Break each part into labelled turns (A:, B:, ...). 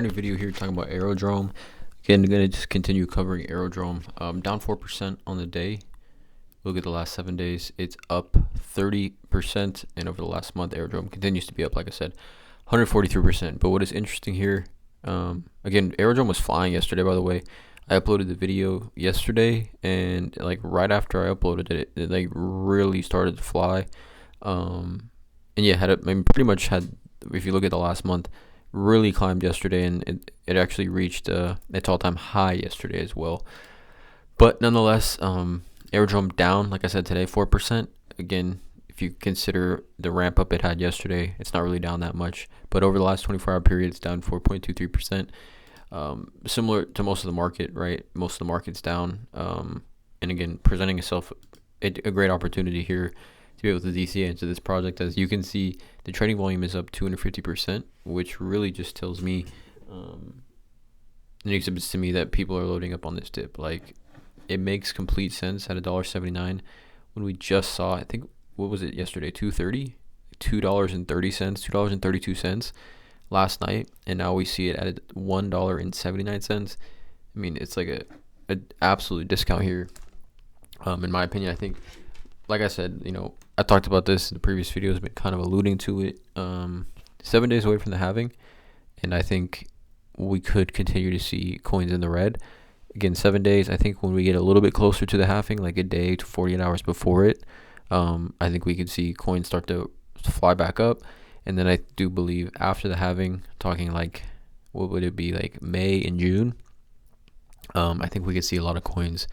A: New video here talking about AERODROME. Again, I'm gonna just continue covering AERODROME. Down 4% on the day. Look at the last 7 days; it's up 30%, and over the last month, AERODROME continues to be up. Like I said, 143%. But what is interesting here, again, AERODROME was flying yesterday. By the way, I uploaded the video yesterday, and like right after I uploaded it, it like really started to fly. And yeah, pretty much had. If you look at the last month, really climbed yesterday, and it actually reached its all-time high yesterday as well. But nonetheless, AERODROME down, like I said today, 4%. Again, if you consider the ramp up it had yesterday, it's not really down that much. But over the last 24-hour period, it's down 4.23%. Similar to most of the market, right? Most of the market's down. And again, presenting itself a great opportunity here to be able to DCA into this project. As you can see, the trading volume is up 250%, which really just tells me, and exhibits to me that people are loading up on this dip. Like, it makes complete sense at $1.79 when we just saw, I think, what was it yesterday? $2.30, $2.30, $2.32 last night, and now we see it at $1.79. I mean, it's like a absolute discount here. In my opinion, I think, like I said, I talked about this in the previous videos, been kind of alluding to it. 7 days away from the halving, and I think we could continue to see coins in the red. Again, 7 days. I think when we get a little bit closer to the halving, like a day to 48 hours before it, I think we could see coins start to fly back up. And then I do believe after the halving, talking like, what would it be, like May and June, I think we could see a lot of coins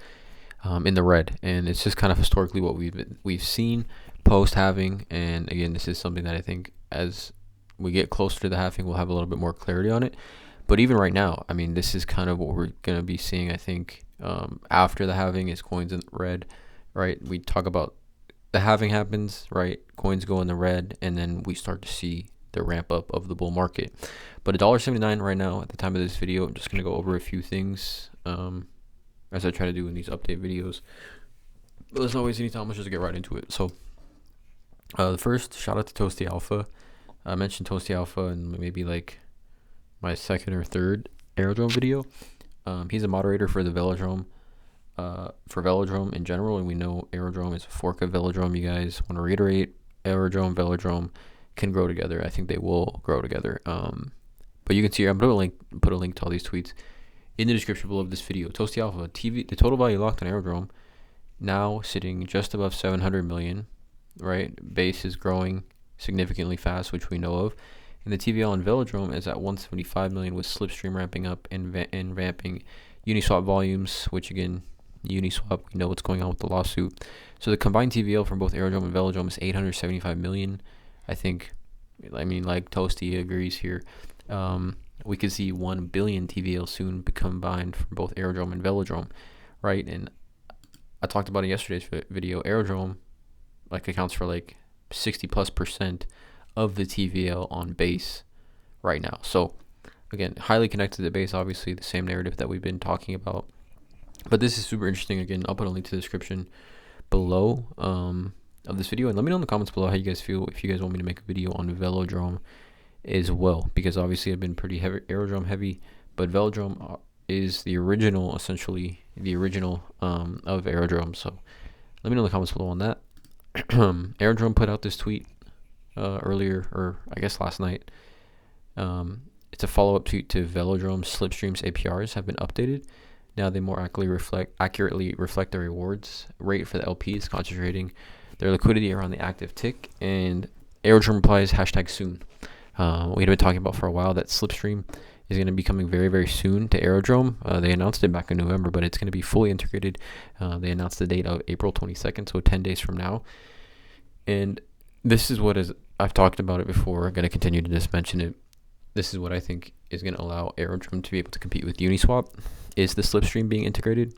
A: in the red. And it's just kind of historically what we've seen post halving. And again, this is something that I think as we get closer to the halving, we'll have a little bit more clarity on it. But even right now, I mean, this is kind of what we're going to be seeing, I think, after the halving is coins in the red, right? We talk about the halving happens, right? Coins go in the red, and then we start to see the ramp up of the bull market. But $1.79 right now at the time of this video. I'm just going to go over a few things as I try to do in these update videos. But there's always any time, let's just get right into it. So the first, shout out to Toasty Alpha. I mentioned Toasty Alpha and maybe like my second or third AERODROME video. He's a moderator for the velodrome, for velodrome in general, and we know AERODROME is a fork of velodrome. You guys want to reiterate, AERODROME, velodrome can grow together. I think they will grow together. But you can see, I'm going to put a link to all these tweets in the description below this video. Toasty Alpha, the total value locked on AERODROME now sitting just above 700 million, right? Base is growing significantly fast, which we know of. And the TVL on velodrome is at 175 million with Slipstream ramping up and ramping Uniswap volumes, which again, Uniswap, we know what's going on with the lawsuit. So the combined TVL from both AERODROME and velodrome is 875 million. I think, like Toasty agrees here. We could see 1 billion TVL soon be combined from both AERODROME and velodrome, right? And I talked about in yesterday's video. AERODROME accounts for 60+% of the TVL on base right now. So again, highly connected to base, obviously the same narrative that we've been talking about. But this is super interesting. Again, I'll put a link to the description below of this video, and let me know in the comments below how you guys feel, if you guys want me to make a video on velodrome as well, because obviously I've been pretty heavy AERODROME heavy, but velodrome is the original, essentially the original of AERODROME. So let me know in the comments below on that. AERODROME put out this tweet earlier, or I guess last night. It's a follow-up tweet to velodrome. Slipstream's APRs have been updated. Now they more accurately reflect the rewards rate for the LPs, concentrating their liquidity around the active tick. And AERODROME replies, #soon. We had been talking about for a while that Slipstream is going to be coming very, very soon to AERODROME. They announced it back in November, but it's going to be fully integrated. They announced the date of April 22nd, so 10 days from now. And this is what I've talked about it before. I'm going to continue to just mention it. This is what I think is going to allow AERODROME to be able to compete with Uniswap, is the Slipstream being integrated.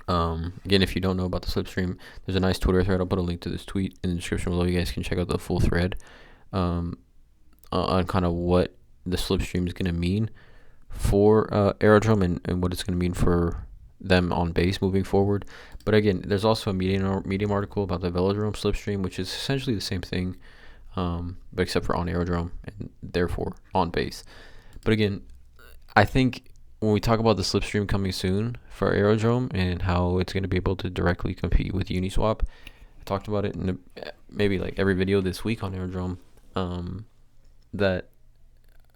A: Again, if you don't know about the Slipstream, there's a nice Twitter thread. I'll put a link to this tweet in the description below. You guys can check out the full thread on kind of what the Slipstream is going to mean for AERODROME and what it's going to mean for them on base moving forward. But again, there's also a Medium article about the velodrome Slipstream, which is essentially the same thing, but except for on AERODROME and therefore on base. But again, I think when we talk about the slipstream coming soon for AERODROME and how it's going to be able to directly compete with Uniswap, I talked about it in maybe like every video this week on AERODROME. That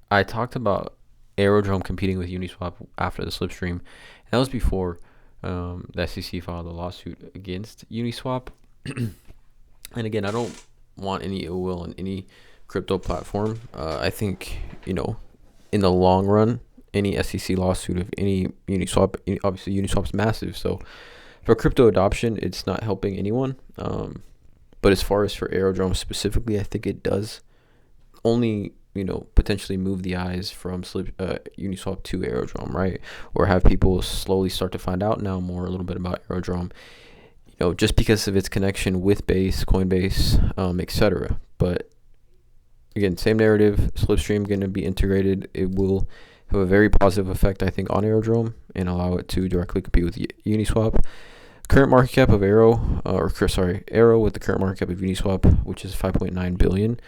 A: I talked about AERODROME competing with Uniswap after the slipstream. And that was before the SEC filed a lawsuit against Uniswap. And again, I don't want any ill will on any crypto platform. I think, in the long run, any SEC lawsuit of any Uniswap, obviously Uniswap's massive. So for crypto adoption, it's not helping anyone. But as far as for AERODROME specifically, I think it does only potentially move the eyes from Uniswap to AERODROME, right? Or have people slowly start to find out now more a little bit about AERODROME, just because of its connection with Base, Coinbase, etc. But again, same narrative. Slipstream going to be integrated. It will have a very positive effect, I think, on AERODROME and allow it to directly compete with Uniswap. Current market cap of AERO with the current market cap of Uniswap, which is 5.9 billion.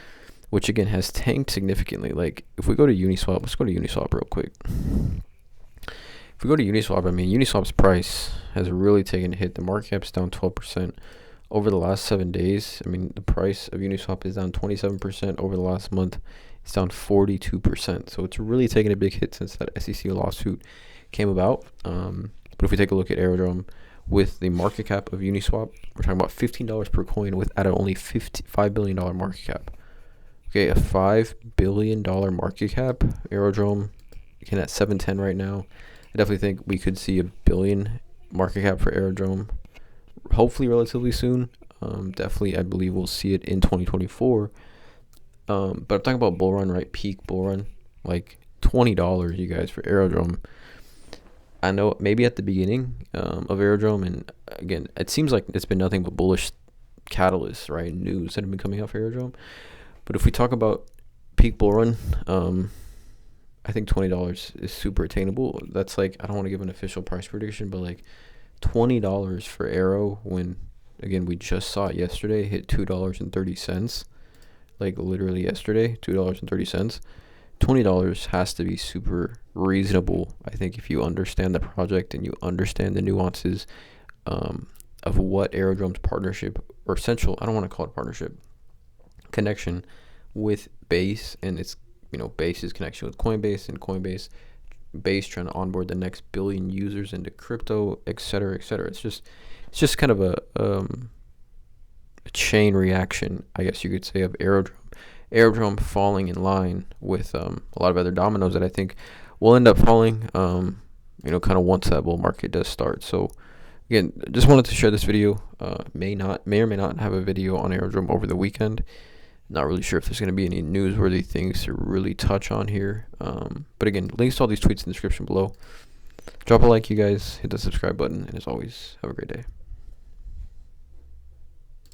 A: Which again has tanked significantly. Like if we go to Uniswap, let's go to Uniswap real quick. If we go to Uniswap, Uniswap's price has really taken a hit. The market cap's down 12% over the last 7 days. The price of Uniswap is down 27% over the last month. It's down 42%. So it's really taken a big hit since that SEC lawsuit came about. But if we take a look at AERODROME with the market cap of Uniswap, we're talking about $15 per coin with at only $5 billion market cap. Okay, a $5 billion market cap. AERODROME, again, at 710 right now. I definitely think we could see $1 billion market cap for AERODROME, hopefully relatively soon. Definitely, I believe we'll see it in 2024. But I'm talking about bull run, right? Peak bull run, like $20, you guys, for AERODROME. I know maybe at the beginning of AERODROME, and again, it seems like it's been nothing but bullish catalysts, right? News that have been coming out for AERODROME. But if we talk about peak bull run, I think $20 is super attainable. That's like, I don't want to give an official price prediction, but like $20 for AERO when, again, we just saw it yesterday, hit $2.30. Like literally yesterday, $2.30. $20 has to be super reasonable, I think, if you understand the project and you understand the nuances of what AERODROME's partnership, or essential, I don't want to call it partnership, connection with Base and its Base's connection with Coinbase, and Base trying to onboard the next billion users into crypto, etc., etc. It's just kind of a chain reaction, I guess you could say, of AERODROME falling in line with a lot of other dominoes that I think will end up falling kind of once that bull market does start. So again, just wanted to share this video. May or may not have a video on AERODROME over the weekend. Not really sure if there's going to be any newsworthy things to really touch on here. But again, links to all these tweets in the description below. Drop a like, you guys. Hit the subscribe button. And as always, have a great day.